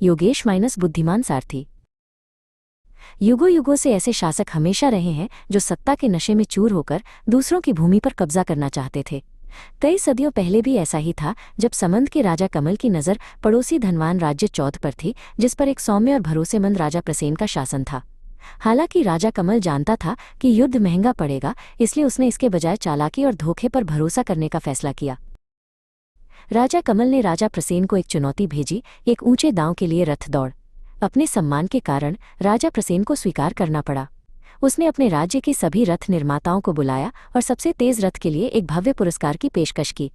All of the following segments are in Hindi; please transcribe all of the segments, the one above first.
योगेश माइनस बुद्धिमान सारथी। युगों युगों से ऐसे शासक हमेशा रहे हैं जो सत्ता के नशे में चूर होकर दूसरों की भूमि पर कब्जा करना चाहते थे। कई सदियों पहले भी ऐसा ही था, जब समंद के राजा कमल की नज़र पड़ोसी धनवान राज्य चौथ पर थी, जिस पर एक सौम्य और भरोसेमंद राजा प्रसेन का शासन था। हालांकि राजा कमल जानता था कि युद्ध महंगा पड़ेगा, इसलिए उसने इसके बजाय चालाकी और धोखे पर भरोसा करने का फैसला किया। राजा कमल ने राजा प्रसेन को एक चुनौती भेजी, एक ऊंचे दांव के लिए रथ दौड़। अपने सम्मान के कारण राजा प्रसेन को स्वीकार करना पड़ा। उसने अपने राज्य के सभी रथ निर्माताओं को बुलाया और सबसे तेज रथ के लिए एक भव्य पुरस्कार की पेशकश की।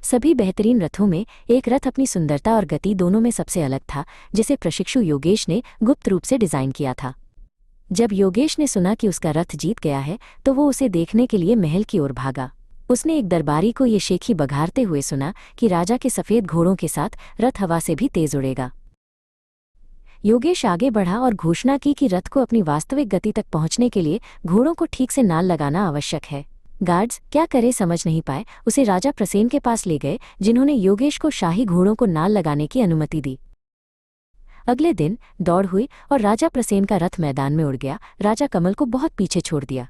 सभी बेहतरीन रथों में एक रथ अपनी सुंदरता और गति दोनों में सबसे अलग था, जिसे प्रशिक्षु योगेश ने गुप्त रूप से डिजाइन किया था। जब योगेश ने सुना कि उसका रथ जीत गया है, तो वो उसे देखने के लिए महल की ओर भागा। उसने एक दरबारी को ये शेखी बघारते हुए सुना कि राजा के सफ़ेद घोड़ों के साथ रथ हवा से भी तेज उड़ेगा। योगेश आगे बढ़ा और घोषणा की कि रथ को अपनी वास्तविक गति तक पहुंचने के लिए घोड़ों को ठीक से नाल लगाना आवश्यक है। गार्ड्स क्या करे समझ नहीं पाए, उसे राजा प्रसेन के पास ले गए, जिन्होंने योगेश को शाही घोड़ों को नाल लगाने की अनुमति दी। अगले दिन दौड़ हुई और राजा प्रसेन का रथ मैदान में उड़ गया। राजा कमल को बहुत पीछे छोड़ दिया।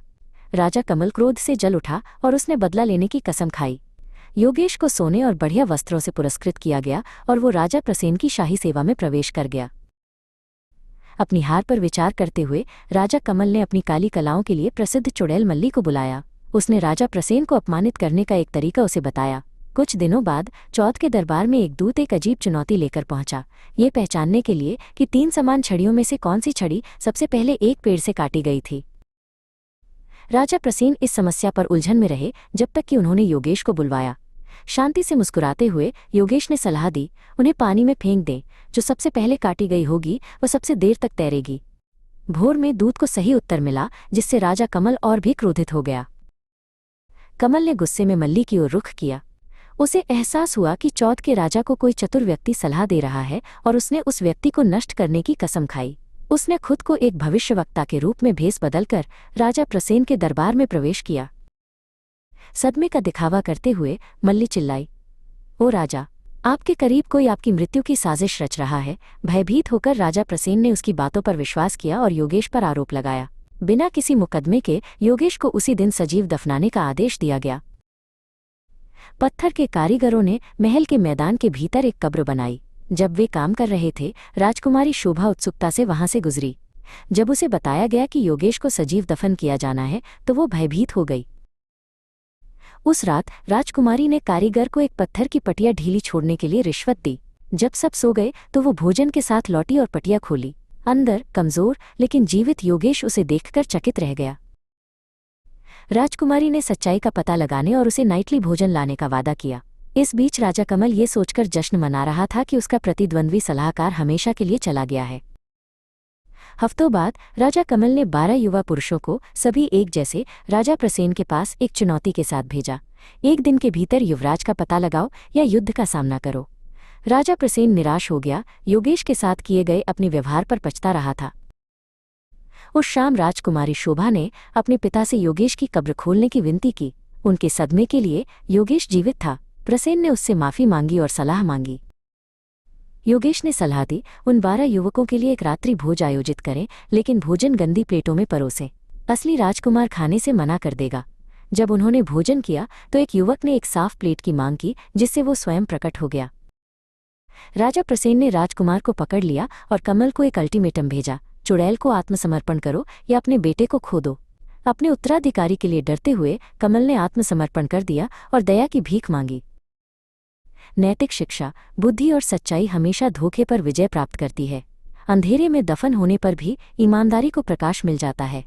राजा कमल क्रोध से जल उठा और उसने बदला लेने की कसम खाई। योगेश को सोने और बढ़िया वस्त्रों से पुरस्कृत किया गया और वो राजा प्रसेन की शाही सेवा में प्रवेश कर गया। अपनी हार पर विचार करते हुए राजा कमल ने अपनी काली कलाओं के लिए प्रसिद्ध चुड़ैल मल्ली को बुलाया। उसने राजा प्रसेन को अपमानित करने का एक तरीका उसे बताया। कुछ दिनों बाद चौथ के दरबार में एक दूत एक अजीब चुनौती लेकर पहुंचा, ये पहचानने के लिए कि 3 समान छड़ियों में से कौन सी छड़ी सबसे पहले एक पेड़ से काटी गई थी। राजा प्रसेन इस समस्या पर उलझन में रहे जब तक कि उन्होंने योगेश को बुलवाया। शांति से मुस्कुराते हुए योगेश ने सलाह दी, उन्हें पानी में फेंक दें, जो सबसे पहले काटी गई होगी वह सबसे देर तक तैरेगी। भोर में दूत को सही उत्तर मिला, जिससे राजा कमल और भी क्रोधित हो गया। कमल ने गुस्से में मल्ली की ओर रुख किया। उसे एहसास हुआ कि चौथ के राजा को कोई चतुर व्यक्ति सलाह दे रहा है और उसने उस व्यक्ति को नष्ट करने की कसम खाई। उसने खुद को एक भविष्यवक्ता के रूप में भेस बदलकर राजा प्रसेन के दरबार में प्रवेश किया। सदमे का दिखावा करते हुए मल्ली चिल्लाई, ओ राजा, आपके करीब कोई आपकी मृत्यु की साजिश रच रहा है। भयभीत होकर राजा प्रसेन ने उसकी बातों पर विश्वास किया और योगेश पर आरोप लगाया। बिना किसी मुकदमे के योगेश को उसी दिन सजीव दफनाने का आदेश दिया गया। पत्थर के कारीगरों ने महल के मैदान के भीतर एक कब्र बनाई। जब वे काम कर रहे थे, राजकुमारी शोभा उत्सुकता से वहां से गुजरी। जब उसे बताया गया कि योगेश को सजीव दफन किया जाना है, तो वो भयभीत हो गई। उस रात राजकुमारी ने कारीगर को एक पत्थर की पटिया ढीली छोड़ने के लिए रिश्वत दी। जब सब सो गए तो वो भोजन के साथ लौटी और पटिया खोली। अंदर कमजोर लेकिन जीवित योगेश उसे देखकर चकित रह गया। राजकुमारी ने सच्चाई का पता लगाने और उसे नाइटली भोजन लाने का वादा किया। इस बीच राजा कमल ये सोचकर जश्न मना रहा था कि उसका प्रतिद्वंद्वी सलाहकार हमेशा के लिए चला गया है। हफ्तों बाद राजा कमल ने 12 युवा पुरुषों को, सभी एक जैसे, राजा प्रसेन के पास एक चुनौती के साथ भेजा। 1 दिन के भीतर युवराज का पता लगाओ या युद्ध का सामना करो। राजा प्रसेन निराश हो गया, योगेश के साथ किए गए अपने व्यवहार पर पछता रहा था। उस शाम राजकुमारी शोभा ने अपने पिता से योगेश की कब्र खोलने की विनती की। उनके सदमे के लिए योगेश जीवित था। प्रसेन ने उससे माफी मांगी और सलाह मांगी। योगेश ने सलाह दी, उन 12 युवकों के लिए एक रात्रि भोज आयोजित करें, लेकिन भोजन गंदी प्लेटों में परोसें। असली राजकुमार खाने से मना कर देगा। जब उन्होंने भोजन किया तो एक युवक ने एक साफ प्लेट की मांग की, जिससे वो स्वयं प्रकट हो गया। राजा प्रसेन ने राजकुमार को पकड़ लिया और कमल को एक अल्टीमेटम भेजा, चुड़ैल को आत्मसमर्पण करो या अपने बेटे को खो दो। अपने उत्तराधिकारी के लिए डरते हुए कमल ने आत्मसमर्पण कर दिया और दया की भीख मांगी। नैतिक शिक्षा, बुद्धि और सच्चाई हमेशा धोखे पर विजय प्राप्त करती है। अंधेरे में दफन होने पर भी ईमानदारी को प्रकाश मिल जाता है।